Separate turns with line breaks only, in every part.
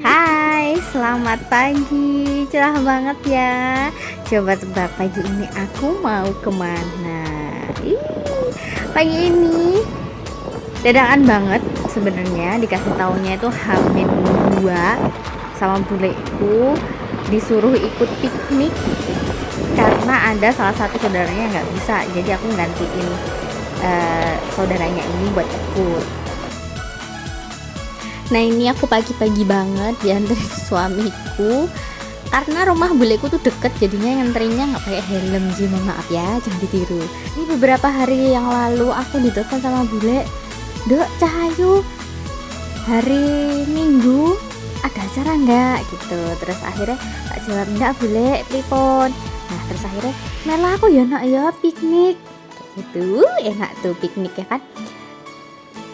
Hai, selamat pagi. Cerah banget ya. Coba tebak pagi ini aku mau kemana? Ih, pagi ini dadakan banget sebenarnya. Dikasih taunya itu Hamin 2 sama buleku, disuruh ikut piknik karena ada salah satu saudaranya yang nggak bisa. Jadi aku gantiin saudaranya ini buat ikut. Nah ini aku pagi-pagi banget dianterin suamiku karena rumah buleku tuh deket, jadinya nganterinnya nggak pakai helm. Ji, mohon maaf ya, jangan ditiru. Ini beberapa hari yang lalu aku ditelepon sama bule, Dok Cahayu, hari Minggu ada acara nggak gitu. Terus akhirnya tak jawab, enggak bule, telepon. Nah terus akhirnya Mela aku ya nak ya piknik gitu. Enak tuh piknik ya kan,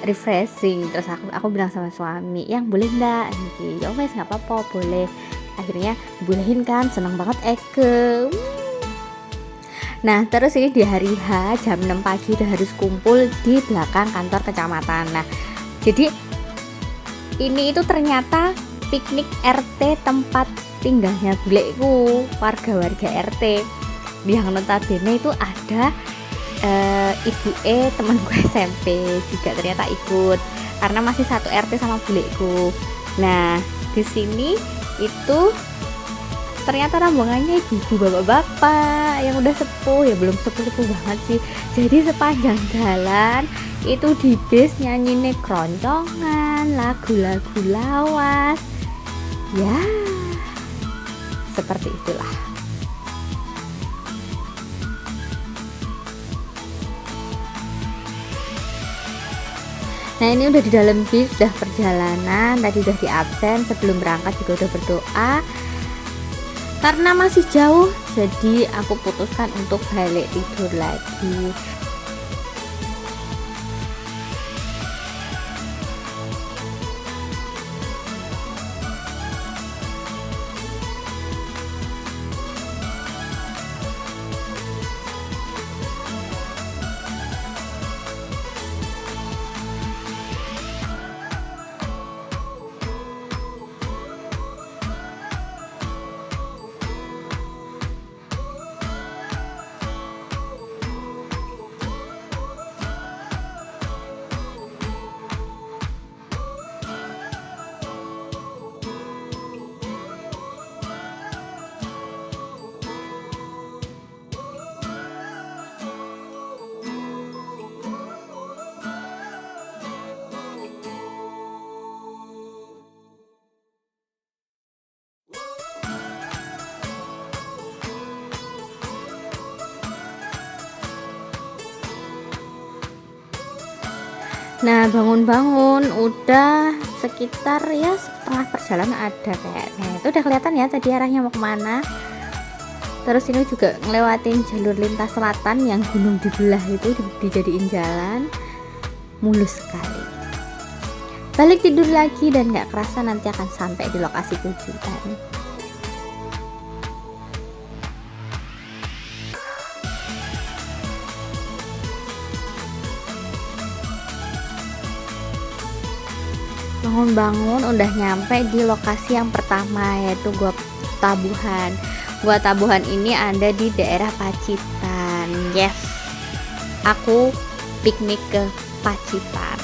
refreshing. Terus aku bilang sama suami, yang boleh ndak gitu. Ya wes nggak apa-apa, boleh. Akhirnya dibolehin kan, senang banget Eke. Nah terus ini di hari H jam 6 pagi udah harus kumpul di belakang kantor kecamatan. Nah jadi ini itu ternyata piknik RT tempat tinggalnya buleku, warga-warga RT yang notabene itu ada ibu temanku SMP juga ternyata ikut karena masih satu RT sama buleku. Nah di sini itu ternyata rombongannya ibu bapak-bapak yang udah sepuh, ya belum sepuh-sepuh banget sih. Jadi sepanjang jalan itu di bis nyanyi keroncongan, lagu-lagu lawas, ya seperti itulah. Nah ini udah di dalam bis, udah perjalanan, tadi udah di absen, sebelum berangkat juga udah berdoa. Karena masih jauh, jadi aku putuskan untuk balik tidur lagi. Nah bangun-bangun udah sekitar ya setengah perjalanan ada kayaknya. Itu udah kelihatan ya tadi arahnya mau kemana. Terus ini juga ngelewatin jalur lintas selatan yang gunung dibelah itu dijadiin jalan, mulus sekali. Balik tidur lagi dan gak kerasa nanti akan sampai di lokasi tujuan. Bangun-bangun udah nyampe di lokasi yang pertama, yaitu Gua Tabuhan. Gua Tabuhan ini ada di daerah Pacitan. Yes, aku piknik ke Pacitan.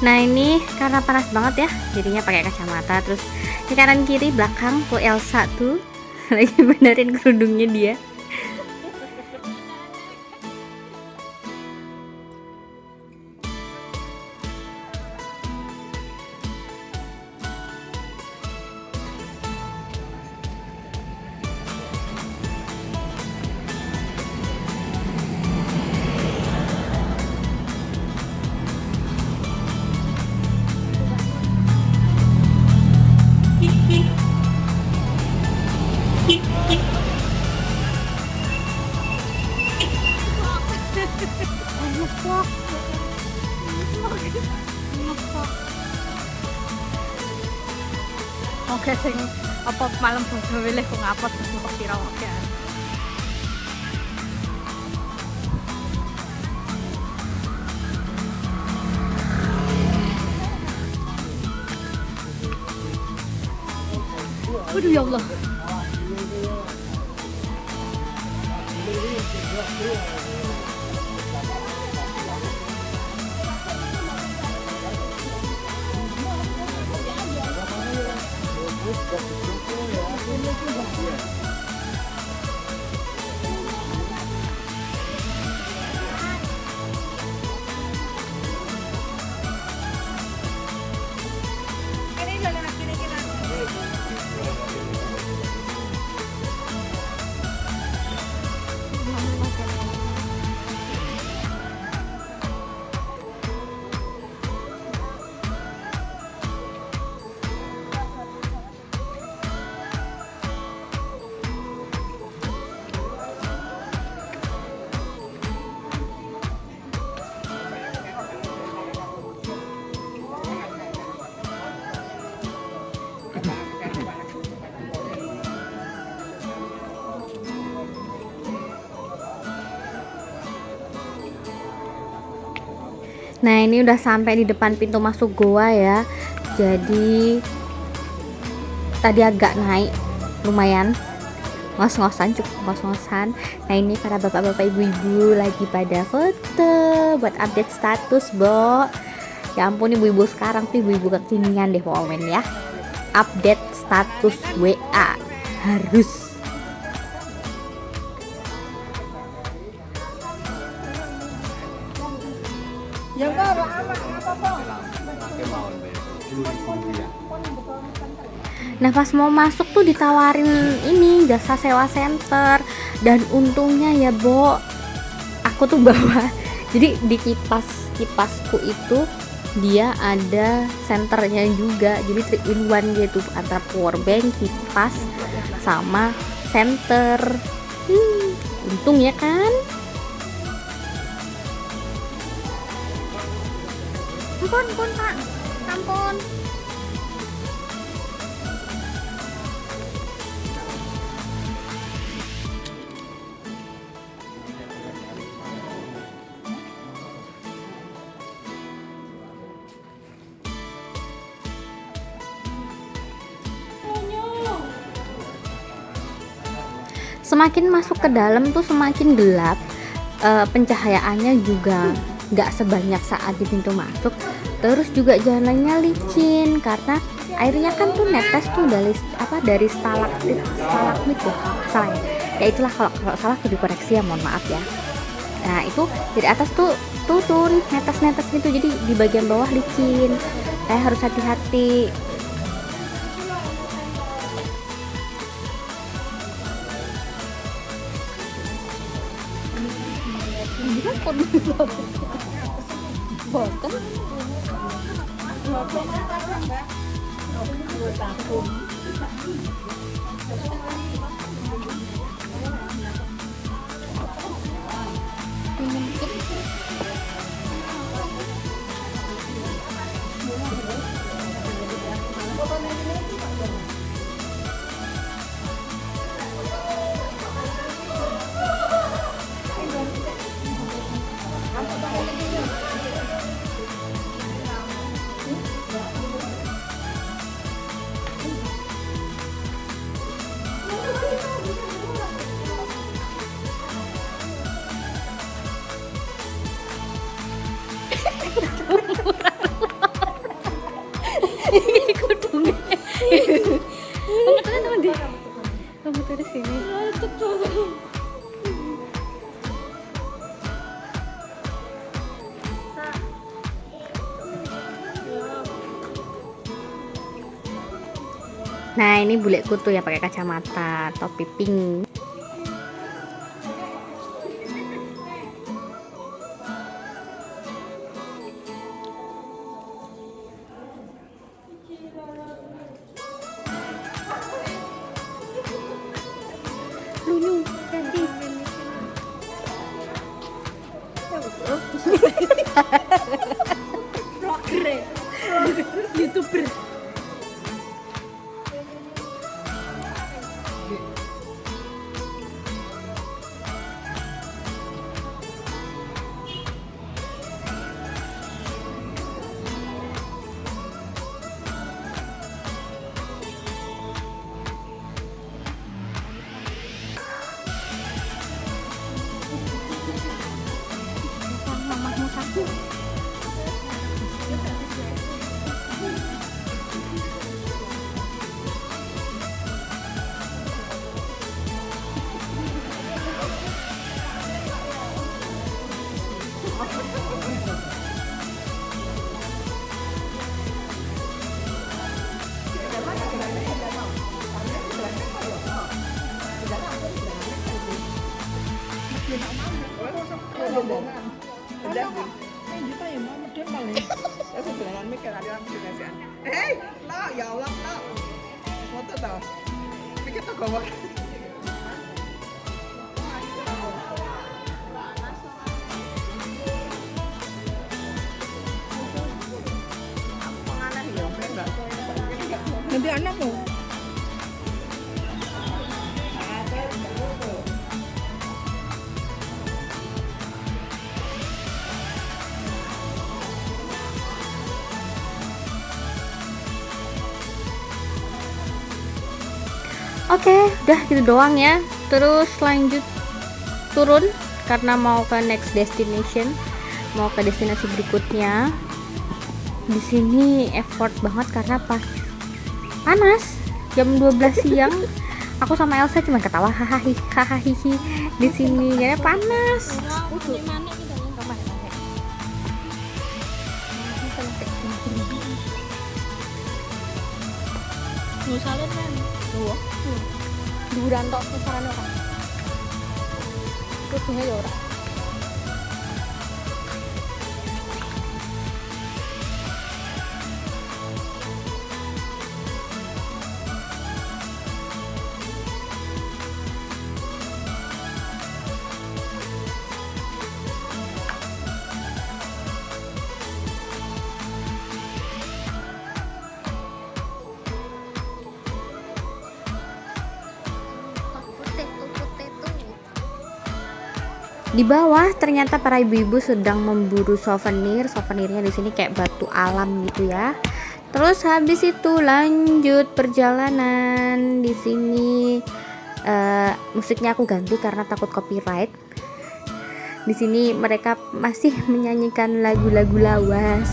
Nah ini karena panas banget ya, jadinya pakai kacamata. Terus di kanan kiri belakang tuh Elsa tuh lagi benerin kerudungnya dia. Ngepok. Ngepok. Oke sing apa malam bodo weleh kok ngapot kok kira oke. Aduh ya Allah. Nah, ini udah sampai di depan pintu masuk goa ya. Jadi tadi agak naik lumayan, ngos-ngosan, cukup ngos-ngosan. Nah, ini para bapak-bapak ibu-ibu lagi pada foto buat update status, Bo. Ya ampun, ibu-ibu sekarang tuh ibu-ibu kekinian deh pokoknya ya. Update status WA harus.
Ya enggak apa-apa.
Nah, pas mau masuk tuh ditawarin ini jasa sewa senter, dan untungnya ya Bo, aku tuh bawa, jadi di kipasku itu dia ada senternya juga, jadi 3 in 1 gitu, antara power bank, kipas sama senter. Untung ya kan. Ampun Pak, ampun. Semakin masuk ke dalam tuh semakin gelap, pencahayaannya juga nggak sebanyak saat di pintu masuk. Terus juga jalannya licin karena airnya kan tuh netes tuh dari stalaktit ya, salah ya itulah, kalau salah tuh dikoreksi ya, mohon maaf ya. Nah, itu dari atas tuh turun netes gitu, jadi di bagian bawah licin, harus hati-hati. Ini kudungnya. Kamu di sini. Nah, ini buleku tuh ya pakai kacamata, topi pink. Lulu, jadi vlogger, YouTuber.
Hei, lo, ya Allah, lo. Foto tau. Pikir tuh gawat. Nanti anakmu.
Oke, udah gitu doang ya. Terus lanjut turun karena mau ke next destination, mau ke destinasi berikutnya. Di sini effort banget karena pas panas jam 12 siang. Aku sama Elsa cuma ketawa hahaha di sini karena panas.
Nusalin kan?
Duran tok sarane ora. Kudunya ya ora. Di bawah ternyata para ibu-ibu sedang memburu souvenir. Souvenirnya di sini kayak batu alam gitu ya. Terus habis itu lanjut perjalanan. Di sini musiknya aku ganti karena takut copyright. Di sini mereka masih menyanyikan lagu-lagu lawas.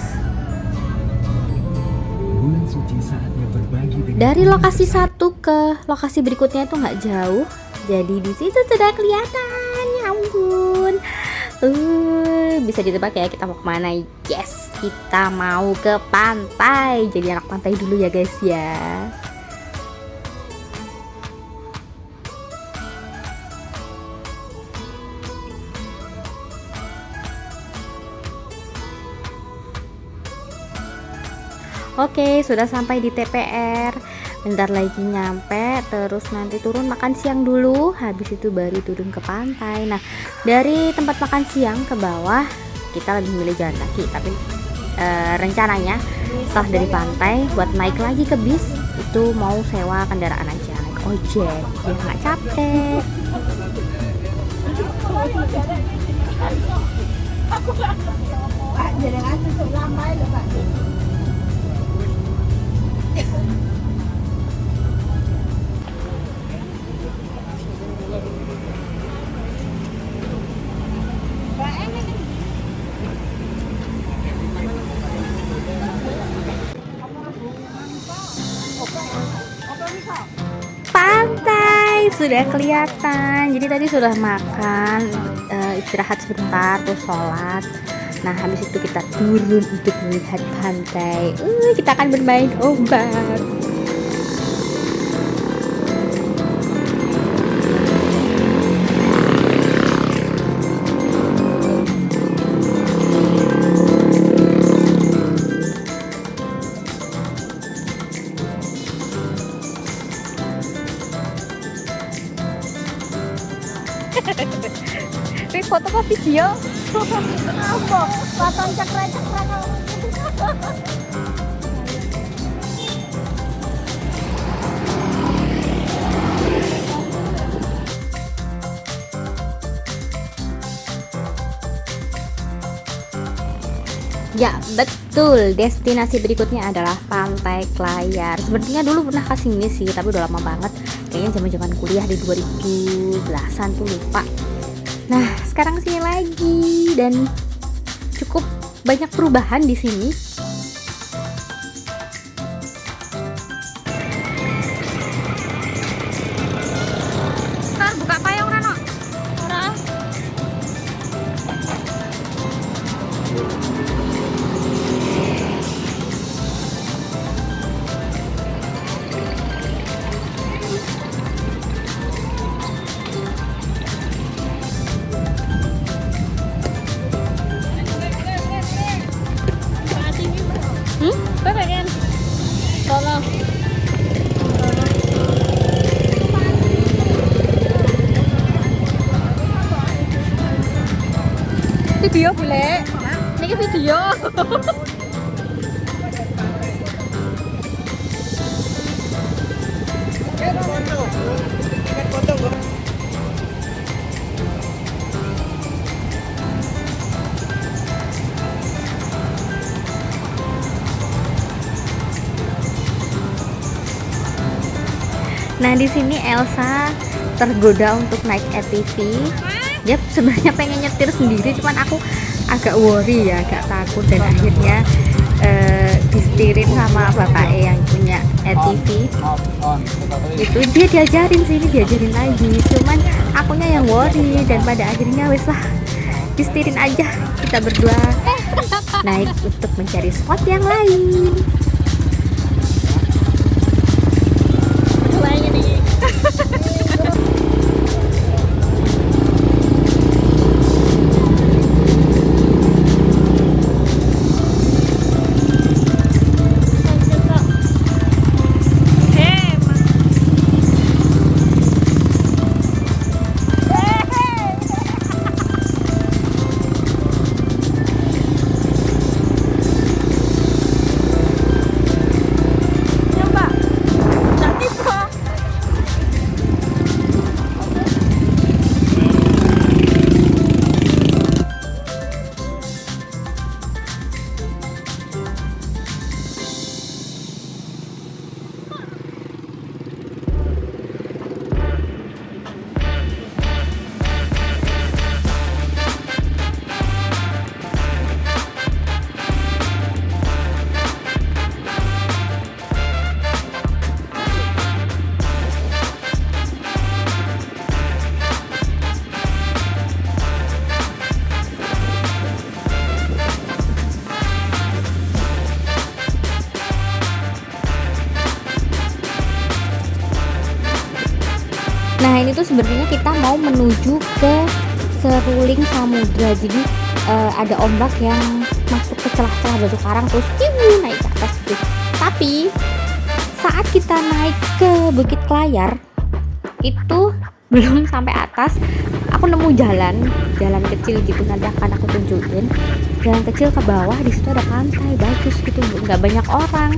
Bulan suci saatnya berbagi dengan
Dari lokasi satu ke lokasi berikutnya itu nggak jauh. Jadi di situ sudah kelihatan. Ya ampun. Bisa ditebak ya kita mau kemana? Yes, kita mau ke pantai. Jadi anak pantai dulu ya guys ya. Oke, sudah sampai di TPR. Bentar lagi nyampe, terus nanti turun makan siang dulu. Habis itu baru turun ke pantai. Nah, dari tempat makan siang ke bawah kita lebih milih jalan kaki. Tapi rencananya setelah dari pantai buat naik lagi ke bis itu mau sewa kendaraan aja, naik ojek biar nggak capek. Pantai sudah kelihatan. Jadi tadi sudah makan, istirahat sebentar, terus sholat. Nah habis itu kita turun untuk melihat pantai. Kita akan bermain ombak.
Ini foto apa video? Apa? Paton cekre-cekre kalau
Ya betul, destinasi berikutnya adalah Pantai Klayar. Sepertinya dulu pernah kesini sih, tapi udah lama banget. Kayaknya zaman-zaman kuliah di 2010-an tuh lupa. Nah sekarang sini lagi dan cukup banyak perubahan di sini.
buka payung Rano. Ora.
video boleh. Niki video. Nah, di sini Elsa tergoda untuk naik ATV. Dia sebenarnya pengen nyetir sendiri, cuman aku agak worry ya, agak takut, dan akhirnya disetirin sama bapak yang punya ATV. Itu dia diajarin sini, diajarin lagi, cuman akunya yang worry, dan pada akhirnya wes lah, disetirin aja kita berdua naik untuk mencari spot yang lain. Nah, ini tuh sebenarnya kita mau menuju ke seruling samudra. Jadi ada ombak yang masuk ke celah-celah batu karang terus naik ke atas gitu. Tapi saat kita naik ke Bukit Klayar itu belum sampai atas, aku nemu jalan kecil gitu, nanti akan aku tunjukin. Jalan kecil ke bawah, di situ ada pantai bagus gitu, nggak banyak orang.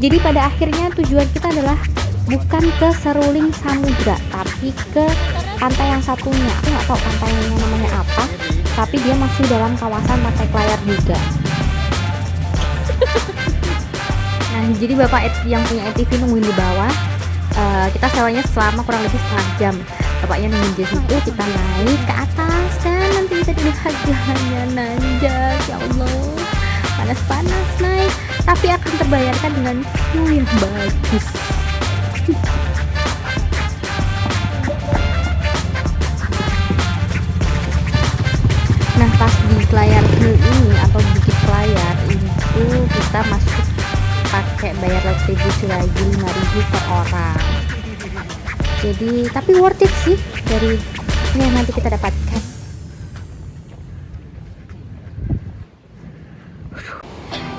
Jadi pada akhirnya tujuan kita adalah bukan ke seruling samudra, tapi ke pantai yang satunya. Aku nggak tahu pantainya namanya apa, tapi dia masih dalam kawasan Pantai Klayar juga. Nah, jadi bapak yang punya ATV nungguin di bawah. Kita sewanya selama kurang lebih setengah jam. Bapaknya nungguin di situ, kita naik ke atas dan nanti kita dilihat jalannya nanjak. Ya Allah, panas-panas naik, tapi akan terbayarkan dengan view yang bagus. Nah, pas di Klayar Hill ini atau Bukit Klayar itu kita masuk pakai bayar retribusi lagi 5.000 per orang. Jadi tapi worth it sih dari yang nanti kita dapatkan.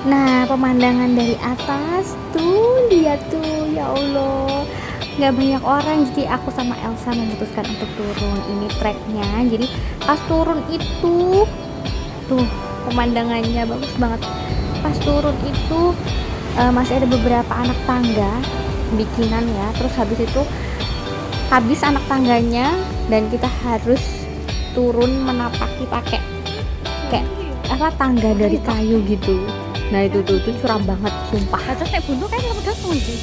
Nah, pemandangan dari atas tuh, lihat tuh, ya Allah, nggak banyak orang. Jadi aku sama Elsa memutuskan untuk turun. Ini treknya, jadi pas turun itu tuh pemandangannya bagus banget. Pas turun itu masih ada beberapa anak tangga bikinan ya. Terus habis itu habis anak tangganya dan kita harus turun menapaki pakai kayak apa, tangga dari kayu gitu. Nah itu curam banget sumpah.
Atas nek buntu kayak kamu datang iki.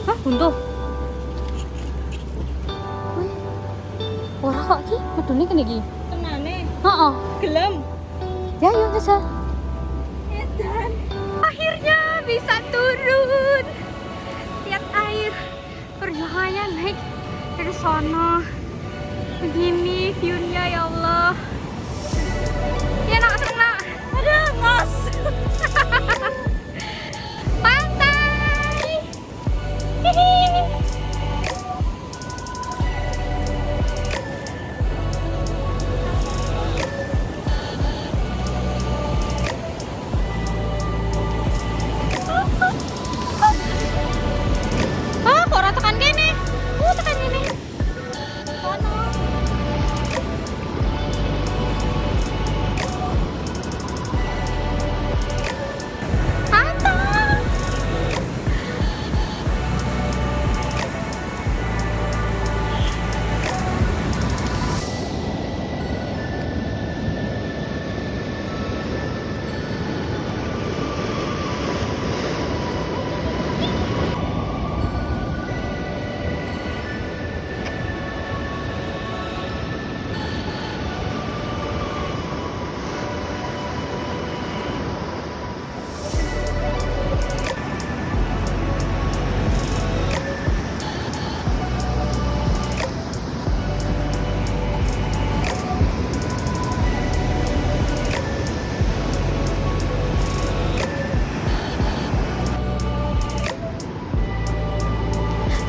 Hah, buntu?
Ora kok ki, medune kene iki.
Tenane.
Heeh.
Gelem.
Ya yuk kesel.
Edan.
Akhirnya bisa turun. Lihat air, perjuangannya naik dari sono. Begini view-nya, ya Allah. Ya nak senang.
Ada ngos.
Pantai. Hihi.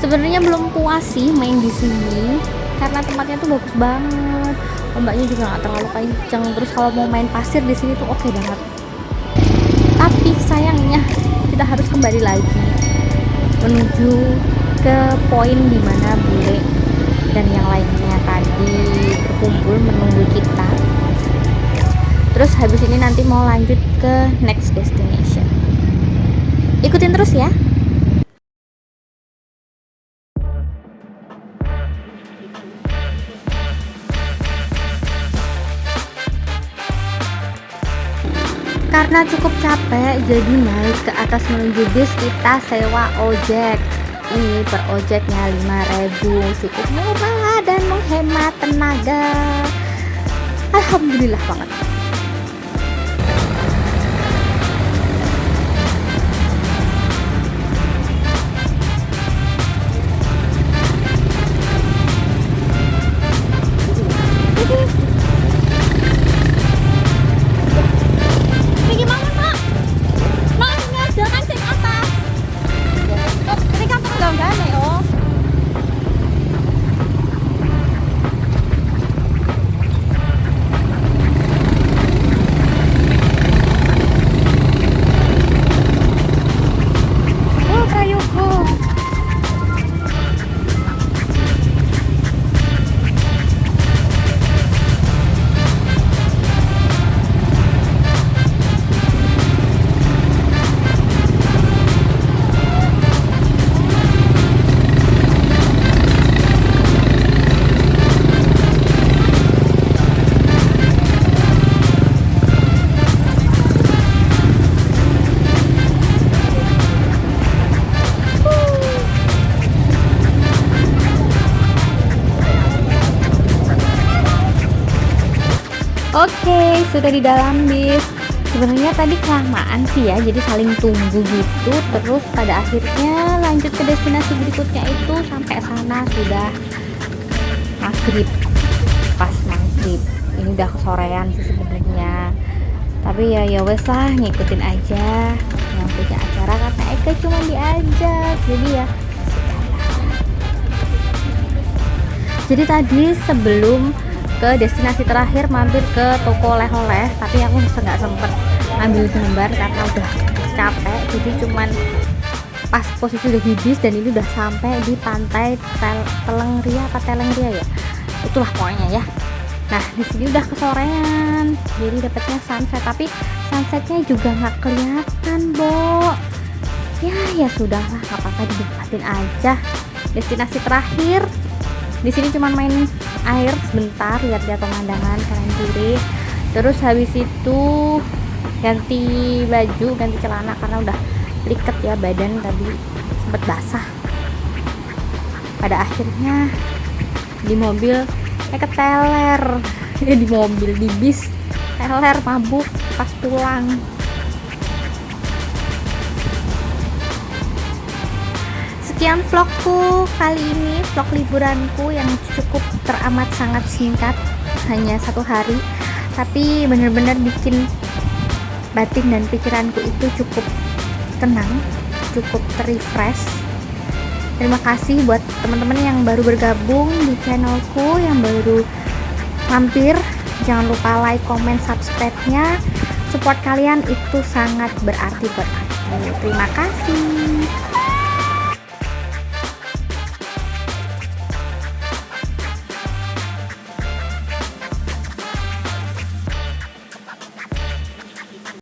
Sebenarnya belum puas sih main di sini karena tempatnya tuh bagus banget, ombaknya juga nggak terlalu kenceng, terus kalau mau main pasir di sini tuh oke banget. Tapi sayangnya kita harus kembali lagi menuju ke poin dimana bule dan yang lainnya tadi berkumpul menunggu kita. Terus habis ini nanti mau lanjut ke next destination. Ikutin terus ya. Karena cukup capek, jadi naik ke atas menuju bis kita sewa ojek. Ini per ojeknya 5.000, cukup murah dan menghemat tenaga. Alhamdulillah banget. Oke, sudah di dalam bis. Sebenarnya tadi kelamaan sih ya, jadi saling tunggu gitu. Terus pada akhirnya lanjut ke destinasi berikutnya itu sampai sana sudah maghrib. Pas maghrib, ini udah kesorean sih sebenarnya. Tapi ya wes lah, ngikutin aja yang punya acara karena Eka cuma diajak. Jadi ya jadi tadi sebelum ke destinasi terakhir mampir ke toko oleh-oleh, tapi aku nggak sempet ambil gambar karena udah capek. Jadi cuman pas posisi udah di bis dan ini udah sampai di pantai Telengria apa Telengria ya, itulah pokoknya ya. Nah di sini udah kesorean, jadi dapetnya sunset, tapi sunsetnya juga nggak kelihatan, Bo. Ya sudahlah, nggak apa-apa, dinikmatin aja. Destinasi terakhir di sini cuma main air sebentar, lihat-lihat pemandangan kanan kiri. Terus habis itu ganti baju, ganti celana karena udah liket ya badan, tadi sempet basah. Pada akhirnya di mobil keteler di mobil, di bis teler, mabuk pas pulang. Sekian vlogku kali ini, vlog liburanku yang cukup teramat sangat singkat, hanya 1 hari, tapi bener-bener bikin batin dan pikiranku itu cukup tenang, cukup refresh. Terima kasih buat teman-teman yang baru bergabung di channelku, yang baru mampir. Jangan lupa like, comment, subscribe-nya. Support kalian itu sangat berarti buat aku. Terima kasih.